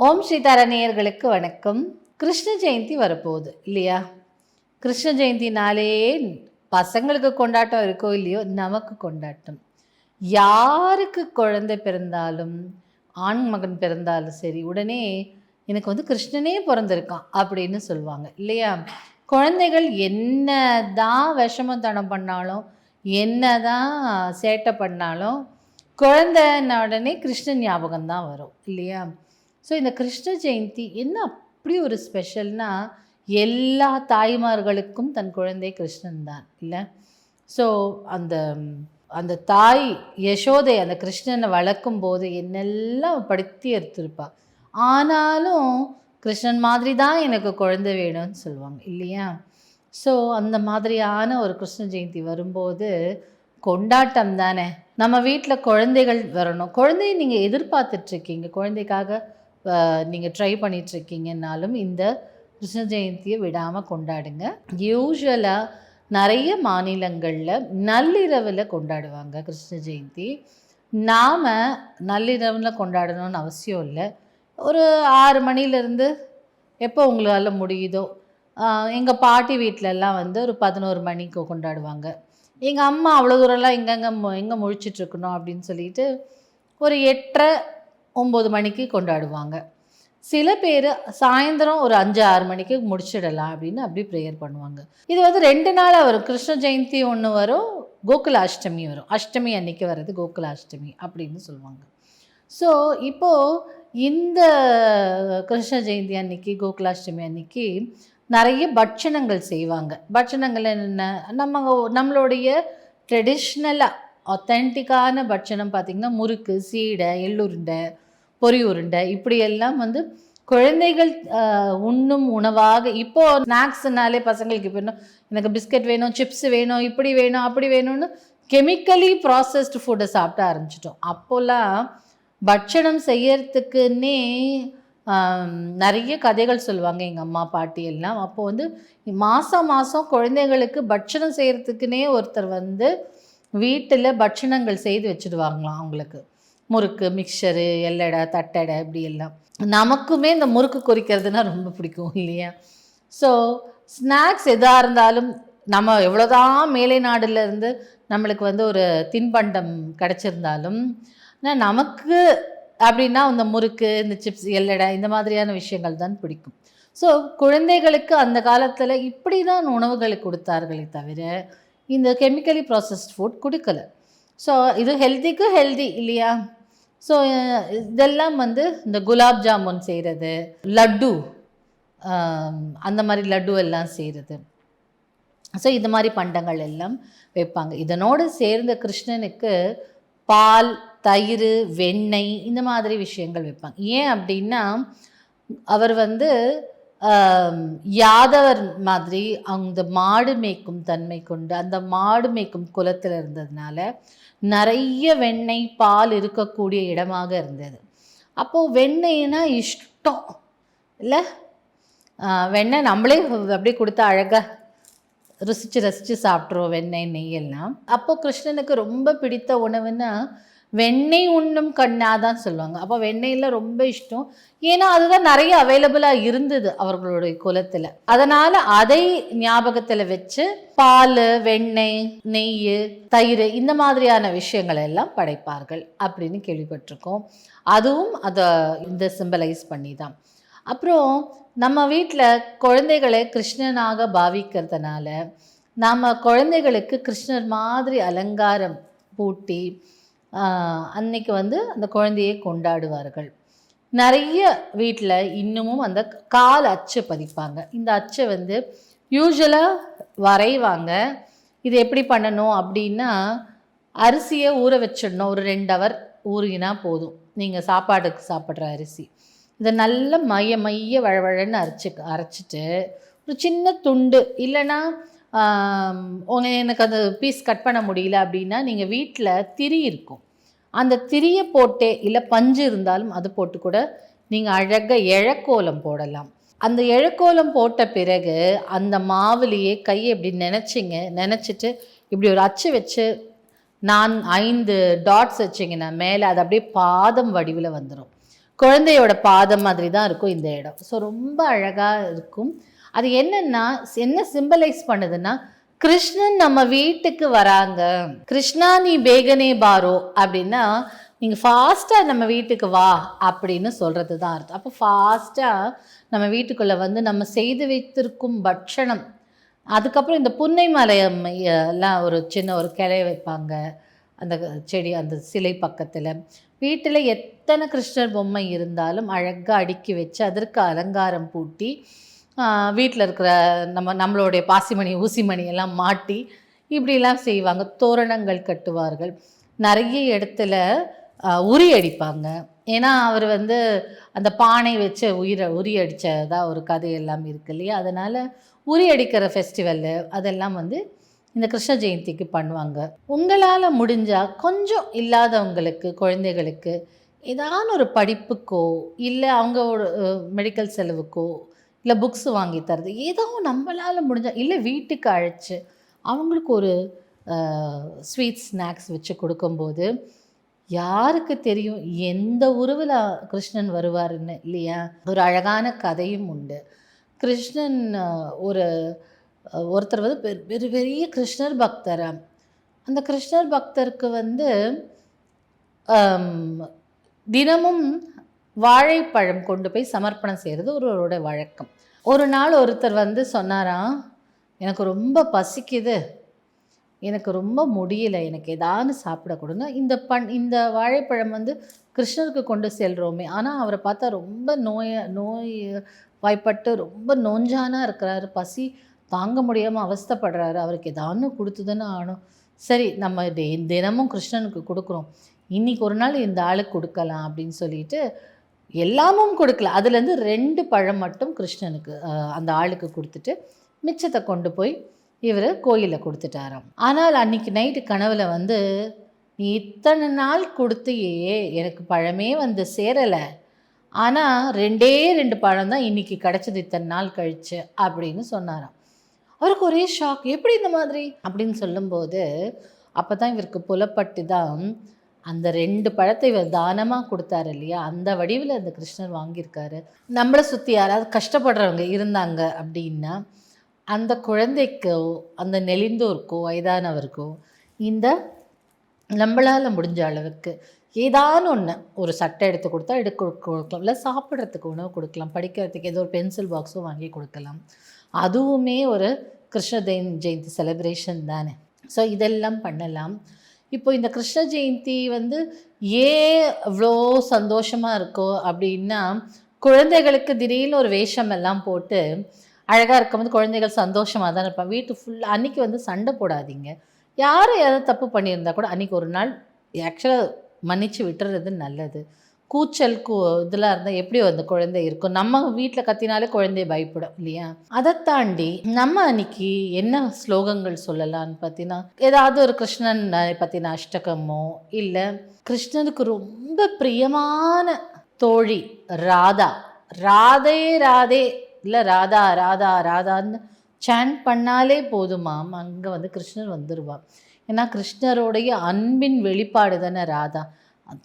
ஓம் ஸ்ரீதார நேயர்களுக்கு வணக்கம். கிருஷ்ண ஜெயந்தி வரப்போகுது இல்லையா? கிருஷ்ண ஜெயந்தினாலே பசங்களுக்கு கொண்டாட்டம் இருக்கோ இல்லையோ, நமக்கு கொண்டாட்டம். யாருக்கு குழந்தை பிறந்தாலும், ஆண் மகன் பிறந்தாலும் சரி, உடனே எனக்கு கிருஷ்ணனே பிறந்திருக்கான் அப்படின்னு சொல்லுவாங்க இல்லையா? குழந்தைகள் என்ன தான் விஷமத்தனம் பண்ணாலும், என்ன தான் சேட்டை பண்ணாலும், குழந்தைன்ன உடனே கிருஷ்ணன் ஞாபகம் தான் வரும் இல்லையா? ஸோ இந்த கிருஷ்ண ஜெயந்தி என்ன அப்படி ஒரு ஸ்பெஷல்னா, எல்லா தாய்மார்களுக்கும் தன் குழந்தை கிருஷ்ணன் தான் இல்லை? ஸோ அந்த அந்த தாய் யசோதை அந்த கிருஷ்ணனை வளர்க்கும் போது என்னெல்லாம் படுத்தி எடுத்திருப்பா. ஆனாலும் கிருஷ்ணன் மாதிரி தான் எனக்கு குழந்தை வேணும்னு சொல்லுவாங்க இல்லையா? ஸோ அந்த மாதிரியான ஒரு கிருஷ்ண ஜெயந்தி வரும்போது கொண்டாட்டம் தானே. நம்ம வீட்டில் குழந்தைகள் வரணும், குழந்தைய நீங்கள் எதிர்பார்த்துட்ருக்கீங்க, குழந்தைக்காக நீங்கள் ட்ரை பண்ணிகிட்ருக்கீங்கன்னாலும் இந்த கிருஷ்ண ஜெயந்தியை விடாமல் கொண்டாடுங்க. யூஸ்வலாக நிறைய மாநிலங்களில் நள்ளிரவில் கொண்டாடுவாங்க கிருஷ்ண ஜெயந்தி. நாம் நள்ளிரவில் கொண்டாடணும்னு அவசியம் இல்லை. ஒரு 6 மணிலேருந்து எப்போ உங்களால் முடியுதோ. எங்கள் பாட்டி வீட்டிலலாம் ஒரு 11 மணிக்கு கொண்டாடுவாங்க. எங்கள் அம்மா அவ்வளோ தூரம்லாம் எங்கே முழிச்சிட்ருக்கணும் அப்படின்னு சொல்லிட்டு ஒரு 8:30 9 மணிக்கு கொண்டாடுவாங்க. சில பேர் சாயந்தரம் ஒரு 5-6 மணிக்கு முடிச்சிடலாம் அப்படின்னு அப்படி ப்ரேயர் பண்ணுவாங்க. இது 2 நாளாக வரும். கிருஷ்ண ஜெயந்தி ஒன்று வரும், கோகுலாஷ்டமி வரும். அஷ்டமி அன்னைக்கு வர்றது கோகுலாஷ்டமி அப்படின்னு சொல்லுவாங்க. ஸோ இப்போது இந்த கிருஷ்ண ஜெயந்தி அன்னைக்கு, கோகுலாஷ்டமி அன்னைக்கு நிறைய பட்சணங்கள் செய்வாங்க. பட்சணங்கள் என்ன, நம்மளுடைய ட்ரெடிஷ்னலாக ஆத்தென்டிக்கான பட்சணம் பார்த்திங்கன்னா முறுக்கு, சீடை, எள்ளுருண்டை, பொரி உருண்டை, இப்படியெல்லாம் குழந்தைகள் உண்ணும் உணவாக. இப்போது ஸ்நாக்ஸ்னாலே பசங்களுக்கு இப்போ எனக்கு பிஸ்கட் வேணும், சிப்ஸ் வேணும், இப்படி வேணும், அப்படி வேணும்னு கெமிக்கலி ப்ராசஸ்டு ஃபுட்டை சாப்பிட ஆரம்பிச்சிட்டோம். அப்போல்லாம் பட்சணம் செய்யறதுக்குன்னே நிறைய கதைகள் சொல்லுவாங்க எங்கள் அம்மா பாட்டி எல்லாம். அப்போது மாதம் குழந்தைகளுக்கு பட்சணம் செய்கிறதுக்குன்னே ஒருத்தர் வீட்டில் பட்சணங்கள் செய்து வச்சுடுவாங்களாம் அவங்களுக்கு. முறுக்கு, மிக்சரு, எல்லடை, தட்டடை, இப்படி எல்லாம். நமக்குமே இந்த முறுக்கு குறிக்கிறதுனா ரொம்ப பிடிக்கும் இல்லையா? ஸோ ஸ்நாக்ஸ் எதாக இருந்தாலும் நம்ம எவ்வளோதான் மேலை நாடுலேருந்து நம்மளுக்கு ஒரு தின்பண்டம் கிடச்சிருந்தாலும் நமக்கு அப்படின்னா இந்த முறுக்கு, இந்த சிப்ஸ், எல்லடை, இந்த மாதிரியான விஷயங்கள் தான் பிடிக்கும். ஸோ குழந்தைகளுக்கு அந்த காலத்தில் இப்படி தான் உணவுகளை கொடுத்தார்களே தவிர இந்த கெமிக்கலி ப்ராசஸ்ட் ஃபுட் கொடுக்கல. ஸோ இது ஹெல்த்திக்கு ஹெல்தி இல்லையா? ஸோ இதெல்லாம் இந்த குலாப் ஜாமுன் செய்கிறது, லட்டு, அந்த மாதிரி லட்டு எல்லாம் செய்கிறது. ஸோ இது மாதிரி பண்டங்கள் எல்லாம் வைப்பாங்க. இதனோடு சேர்ந்த கிருஷ்ணனுக்கு பால், தயிர், வெண்ணெய், இந்த மாதிரி விஷயங்கள் வைப்பாங்க. ஏன் அப்படின்னா அவர் யாதவர் மாதிரி அந்த மாடு மேய்க்கும் தன்மை கொண்டு அந்த மாடு மேய்க்கும் குலத்தில் இருந்ததுனால நிறைய வெண்ணெய், பால் இருக்கக்கூடிய இடமாக இருந்தது. அப்போது வெண்ணெய்னா இஷ்டம் இல்லை? வெண்ணெய் நம்மளே அப்படியே கொடுத்தா அழகாக ரசித்து சாப்பிட்ருவோம் வெண்ணெய், நெய்யெல்லாம். அப்போது கிருஷ்ணனுக்கு ரொம்ப பிடித்த உணவுன்னா வெண்ணெய் உண்ணும் கண்ணாக தான் சொல்லுவாங்க. அப்போ வெண்ணெயில் ரொம்ப இஷ்டம். ஏன்னா அதுதான் நிறைய அவைலபிளாக இருந்தது அவர்களுடைய குலத்தில். அதனால் அதை ஞாபகத்தில் வச்சு பால், வெண்ணெய், நெய், தயிர், இந்த மாதிரியான விஷயங்கள் எல்லாம் படைப்பார்கள் அப்படின்னு கேள்விப்பட்டிருக்கோம். அதுவும் அதை இந்த சிம்பலைஸ் பண்ணி தான். அப்புறம் நம்ம வீட்டில் குழந்தைகளை கிருஷ்ணனாக பாவிக்கிறதுனால நம்ம குழந்தைகளுக்கு கிருஷ்ணர் மாதிரி அலங்காரம் பூட்டி அன்னைக்கு அந்த குழந்தையை கொண்டாடுவார்கள். நிறைய வீட்டில் இன்னமும் அந்த கால் அச்சு பதிப்பாங்க. இந்த அச்சை யூஸ்வலாக வரைவாங்க. இது எப்படி பண்ணணும் அப்படின்னா, அரிசியை ஊற வச்சிடணும். ஒரு 2 ஹவர் ஊறினா போதும். நீங்கள் சாப்பாடுக்கு சாப்பிட்ற அரிசி இதை நல்லா மைய வழவழன்னு அரைச்சிட்டு ஒரு சின்ன துண்டு, இல்லைன்னா எனக்கு அந்த பீஸ் கட் பண்ண முடியல அப்படின்னா நீங்கள் வீட்டில் திரி இருக்கும், அந்த திரியை போட்டே, இல்லை பஞ்சு இருந்தாலும் அது போட்டு கூட நீங்கள் அழகாக இழக்கோலம் போடலாம். அந்த இழக்கோலம் போட்ட பிறகு அந்த மாவுலேயே கையை இப்படி நினச்சிட்டு இப்படி ஒரு அச்சு வச்சு 5 டாட்ஸ் வச்சிங்கன்னா மேலே அது அப்படியே பாதம் வடிவில் வந்துடும். குழந்தையோட பாதம் மாதிரி தான் இருக்கும் இந்த இடம். ஸோ ரொம்ப அழகாக இருக்கும். அது என்னன்னா என்ன சிம்பலைஸ் பண்ணுதுன்னா, கிருஷ்ணன் நம்ம வீட்டுக்கு வராங்க, கிருஷ்ணா நீ பேகனே பாரோ அப்படின்னா நீங்கள் ஃபாஸ்ட்டாக நம்ம வீட்டுக்கு வா அப்படின்னு சொல்கிறது தான் அர்த்தம். அப்போ ஃபாஸ்ட்டாக நம்ம வீட்டுக்குள்ளே வந்து நம்ம செய்து வைத்திருக்கும் பட்சணம், அதுக்கப்புறம் இந்த புன்னை மலையம் எல்லாம் ஒரு சின்ன ஒரு கிளைய வைப்பாங்க அந்த செடி அந்த சிலை பக்கத்தில். வீட்டில் எத்தனை கிருஷ்ணர் பொம்மை இருந்தாலும் அழகாக அடுக்கி வச்சு அதற்கு அலங்காரம் பூட்டி வீட்டில் இருக்கிற நம்மளுடைய பாசிமணி ஊசிமணி எல்லாம் மாட்டி இப்படிலாம் செய்வாங்க. தோரணங்கள் கட்டுவார்கள். நிறைய இடத்துல உரி அடிப்பாங்க. ஏன்னா அவர் வந்து அந்த பானை வச்சு உரி அடித்ததா ஒரு கதை எல்லாம் இருக்கு இல்லையா. அதனால் உரி அடிக்கிற ஃபெஸ்டிவல்லு அதெல்லாம் வந்து இந்த கிருஷ்ண ஜெயந்திக்கு பண்ணுவாங்க. உங்களால் முடிஞ்சால் கொஞ்சம் இல்லாதவங்களுக்கு, குழந்தைகளுக்கு ஏதான ஒரு படிப்புக்கோ இல்லை அவங்க ஒரு மெடிக்கல் செலவுக்கோ இல்லை புக்ஸ் வாங்கி தரது, ஏதோ நம்மளால் முடிஞ்சால், இல்லை வீட்டுக்கு அழைச்சி அவங்களுக்கு ஒரு ஸ்வீட் ஸ்நாக்ஸ் வச்சு கொடுக்கும்போது யாருக்கு தெரியும் எந்த உருவில் கிருஷ்ணன் வருவாருன்னு இல்லையா. ஒரு அழகான கதையும் உண்டு. கிருஷ்ணன் ஒருத்தர் வந்து பெரிய பெரிய கிருஷ்ணர் பக்தர். அந்த கிருஷ்ணர் பக்தருக்கு வந்து தினமும் வாழைப்பழம் கொண்டு போய் சமர்ப்பணம் செய்கிறது ஒருவரோட வழக்கம். ஒரு நாள் ஒருத்தர் வந்து சொன்னாராம், எனக்கு ரொம்ப பசிக்குது, எனக்கு ரொம்ப முடியல, எனக்கு ஏதானு சாப்பிட கொடுங்க. இந்த வாழைப்பழம் வந்து கிருஷ்ணருக்கு கொண்டு செல்கிறோமே, ஆனால் அவரை பார்த்தா ரொம்ப நோய் வாய்ப்பட்டு ரொம்ப நோஞ்சானா இருக்கிறாரு, பசி தாங்க முடியாமல் அவஸ்தைப்படுறாரு, அவருக்கு ஏதானு கொடுத்துதானே ஆகணும். சரி நம்ம தினமும் கிருஷ்ணனுக்கு கொடுக்குறோம், இன்றைக்கி ஒரு நாள் இந்த ஆளுக்கு கொடுக்கலாம் அப்படின்னு சொல்லிட்டு எல்லாமும் கொடுக்கல. அதுலேருந்து 2 பழம் மட்டும் கிருஷ்ணனுக்கு அந்த ஆளுக்கு கொடுத்துட்டு மிச்சத்தை கொண்டு போய் இவர் கோயிலில் கொடுத்துட்டாராம். ஆனால் அன்றைக்கி நைட்டு கனவில் வந்து, நீ இத்தனை நாள் கொடுத்தையே எனக்கு பழமே வந்து சேரலை, ஆனால் 2 பழம் தான் இன்றைக்கி கிடச்சிது இத்தனை நாள் கழிச்சு அப்படின்னு சொன்னாராம். அவருக்கு ஒரே ஷாக், எப்படி இந்த மாதிரி அப்படின்னு சொல்லும்போது அப்போ தான் இவருக்கு புலப்பட்டு தான் அந்த 2 பழத்தை இவர் தானமாக கொடுத்தாரு இல்லையா, அந்த வடிவில் அந்த கிருஷ்ணர் வாங்கியிருக்காரு. நம்மளை சுற்றி யாராவது கஷ்டப்படுறவங்க இருந்தாங்க அப்படின்னா அந்த குழந்தைக்கோ அந்த நெளிந்தோருக்கோ வயதானவருக்கோ இந்த நம்மளால் முடிஞ்ச அளவுக்கு ஏதானு ஒன்று, ஒரு சட்டை எடுத்து கொடுத்தா கொடுக்கலாம், இல்லை சாப்பிட்றதுக்கு உணவு கொடுக்கலாம், படிக்கிறதுக்கு ஏதோ ஒரு பென்சில் பாக்ஸும் வாங்கி கொடுக்கலாம். அதுவுமே ஒரு கிருஷ்ண ஜெயந்தி செலிப்ரேஷன் தானே. ஸோ இதெல்லாம் பண்ணலாம். இப்போ இந்த கிருஷ்ண ஜெயந்தி வந்து ஏன் இவ்வளோ சந்தோஷமாக இருக்கோ அப்படின்னா, குழந்தைகளுக்கு திடீர்னு ஒரு வேஷம் எல்லாம் போட்டு அழகாக இருக்கும்போது குழந்தைகள் சந்தோஷமாக தான் இருப்பாங்க. வீட்டு ஃபுல்லாக அன்றைக்கி வந்து சண்டை போடாதீங்க. யாரும் ஏதாவது தப்பு பண்ணியிருந்தா கூட அன்றைக்கி ஒரு நாள் ஆக்சுவலாக மன்னிச்சு விட்டுறது நல்லது. கூச்சல் இதெல்லாம் இருந்தால் எப்படி அந்த குழந்தை இருக்கும்? நம்ம வீட்டில் கத்தினாலே குழந்தைய பயப்படும் இல்லையா. அதை தாண்டி நம்ம அன்னைக்கு என்ன ஸ்லோகங்கள் சொல்லலான்னு பார்த்தீங்கன்னா, ஏதாவது ஒரு கிருஷ்ணன் பற்றின அஷ்டகமோ, இல்லை கிருஷ்ணனுக்கு ரொம்ப பிரியமான தோழி ராதா, ராதே ராதே இல்லை ராதா ராதா ராதான்னு சாண்ட் பண்ணாலே போதுமாம், அங்கே வந்து கிருஷ்ணர் வந்துடுவான். ஏன்னா கிருஷ்ணருடைய அன்பின் வெளிப்பாடு தானே ராதா.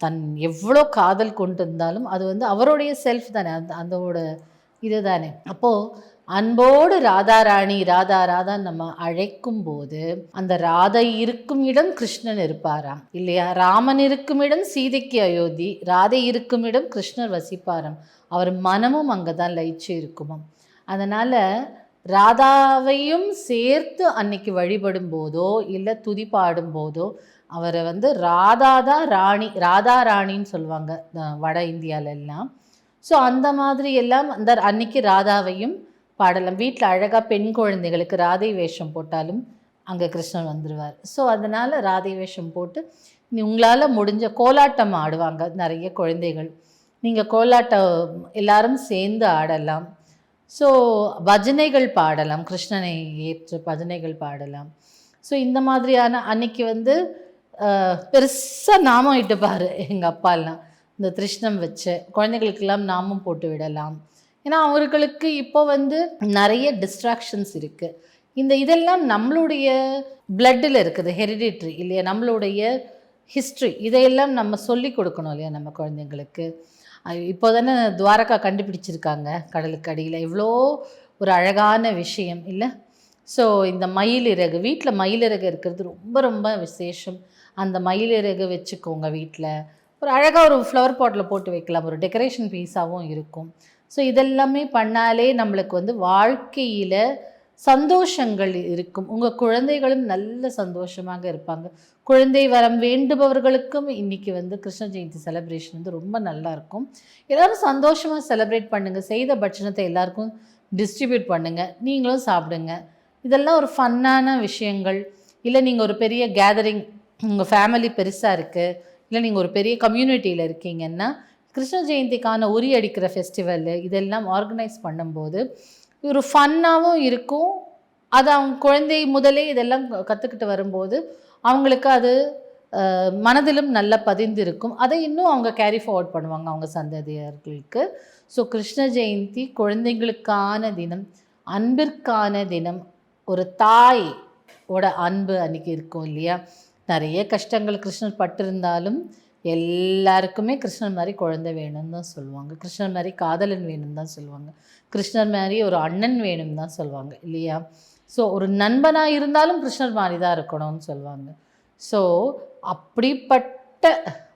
தன் எவ்வளோ காதல் கொண்டு இருந்தாலும் அது வந்து அவருடைய செல்ஃப் தானே, அதோட இது தானே. அப்போது அன்போடு ராதாராணி ராதா ராதான்னு நம்ம அழைக்கும் போது அந்த ராதை இருக்கும் இடம் கிருஷ்ணன் இருப்பாராம் இல்லையா. ராமன் இருக்கும் இடம் சீதைக்கு அயோத்தி, ராதை இருக்கும் இடம் கிருஷ்ணர் வசிப்பாராம். அவர் மனமும் அங்கே தான் லயிச்சு இருக்குமாம். அதனால் ராதாவையும் சேர்த்து அன்னைக்கு வழிபடும் போதோ இல்லை துதி பாடும் போதோ அவரை வந்து ராதா ராணின்னு சொல்லுவாங்க வட இந்தியாவிலெல்லாம். ஸோ அந்த மாதிரி எல்லாம் அந்த அன்னைக்கு ராதாவையும் பாடலாம். வீட்டில் அழகாக பெண் குழந்தைகளுக்கு ராதை வேஷம் போட்டாலும் அங்கே கிருஷ்ணன் வந்துடுவார். ஸோ அதனால் ராதை வேஷம் போட்டு உங்களால் முடிஞ்ச கோலாட்டம் ஆடுவாங்க நிறைய குழந்தைகள். நீங்கள் கோலாட்டம் எல்லாரும் சேர்ந்து ஆடலாம். ஸோ பஜனைகள் பாடலாம், கிருஷ்ணனை ஏற்று பஜனைகள் பாடலாம். ஸோ இந்த மாதிரியான அன்னைக்கு வந்து பெருசாக நாமம் இட்டுப்பார் எங்கள் அப்பாலாம். இந்த திருஷ்ணம் வச்சு குழந்தைகளுக்கெல்லாம் நாமம் போட்டு விடலாம். ஏன்னா அவர்களுக்கு இப்போ வந்து நிறைய டிஸ்ட்ராக்ஷன்ஸ் இருக்குது. இதெல்லாம் நம்மளுடைய பிளட்டில் இருக்குது, ஹெரிடிட்ரி இல்லையா. நம்மளுடைய ஹிஸ்ட்ரி இதையெல்லாம் நம்ம சொல்லி கொடுக்கணும் இல்லையா நம்ம குழந்தைங்களுக்கு. இப்போ தானே துவாரகா கண்டுபிடிச்சிருக்காங்க கடலுக்கு அடியில், இவ்வளோ ஒரு அழகான விஷயம் இல்லை? ஸோ இந்த மயிலிறகு, வீட்டில் மயிலிறகு இருக்கிறது ரொம்ப ரொம்ப விசேஷம். அந்த மயிலிறகு வச்சுக்கோங்க வீட்டில். ஒரு அழகாக ஒரு ஃப்ளவர் பாட்டில் போட்டு வைக்கலாம், ஒரு டெக்கரேஷன் பீஸாகவும் இருக்கும். ஸோ இதெல்லாமே பண்ணாலே நம்மளுக்கு வந்து வாழ்க்கையில் சந்தோஷங்கள் இருக்கும். உங்கள் குழந்தைகளும் நல்ல சந்தோஷமாக இருப்பாங்க. குழந்தை வரம் வேண்டுபவர்களுக்கும் இன்றைக்கி வந்து கிருஷ்ண ஜெயந்தி செலிப்ரேஷன் வந்து ரொம்ப நல்லாயிருக்கும். எல்லோரும் சந்தோஷமாக செலிப்ரேட் பண்ணுங்கள். செய்த பட்சணத்தை எல்லாருக்கும் டிஸ்ட்ரிபியூட் பண்ணுங்கள், நீங்களும் சாப்பிடுங்க. இதெல்லாம் ஒரு ஃபன்னான விஷயங்கள். இல்லை நீங்கள் ஒரு பெரிய கேதரிங், உங்கள் ஃபேமிலி பெருசாக இருக்குது, இல்லை நீங்கள் ஒரு பெரிய கம்யூனிட்டியில் இருக்கீங்கன்னா கிருஷ்ண ஜெயந்திக்கான உரி அடிக்கிற ஃபெஸ்டிவலு இதெல்லாம் ஆர்கனைஸ் பண்ணும்போது ஒரு ஃபன்னாகவும் இருக்கும். அது அவங்க குழந்தை முதலே இதெல்லாம் கற்றுக்கிட்டு வரும்போது அவங்களுக்கு அது மனதிலும் நல்லா பதிந்திருக்கும். அதை இன்னும் அவங்க கேரி ஃபார்வர்ட் பண்ணுவாங்க அவங்க சந்ததியர்களுக்கு. ஸோ கிருஷ்ண ஜெயந்தி குழந்தைங்களுக்கான தினம், அன்பிற்கான தினம். ஒரு தாய் ஓட அன்பு அன்றைக்கி இருக்கும் இல்லையா? நிறைய கஷ்டங்கள் கிருஷ்ணர் பட்டிருந்தாலும் எல்லாருக்குமே கிருஷ்ணர் மாதிரி குழந்தை வேணும்னு தான் சொல்லுவாங்க. கிருஷ்ணர் மாதிரி காதலன் வேணும்னு தான் சொல்லுவாங்க. கிருஷ்ணர் மாதிரி ஒரு அண்ணன் வேணும்னு தான் சொல்லுவாங்க இல்லையா? ஸோ ஒரு நண்பனாக இருந்தாலும் கிருஷ்ணர் மாதிரி தான் இருக்கணும்னு சொல்லுவாங்க. ஸோ அப்படிப்பட்ட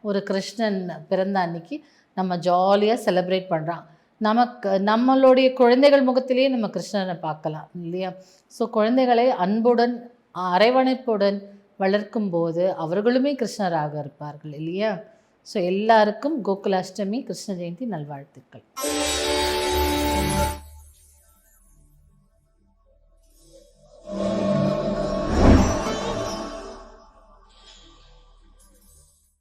ஒரு கிருஷ்ணன் பிறந்த அன்னைக்கு நம்ம ஜாலியாக செலிப்ரேட் பண்ணுறான். நமக்கு நம்மளுடைய குழந்தைகள் முகத்திலேயே நம்ம கிருஷ்ணனை பார்க்கலாம் இல்லையா? ஸோ குழந்தைகளை அன்புடன் அரவணைப்புடன் வளர்க்கும் போது அவர்களுமே கிருஷ்ணராக இருப்பார்கள் இல்லையா? ஸோ எல்லாருக்கும் கோகுலாஷ்டமி கிருஷ்ண ஜெயந்தி நல்வாழ்த்துக்கள்.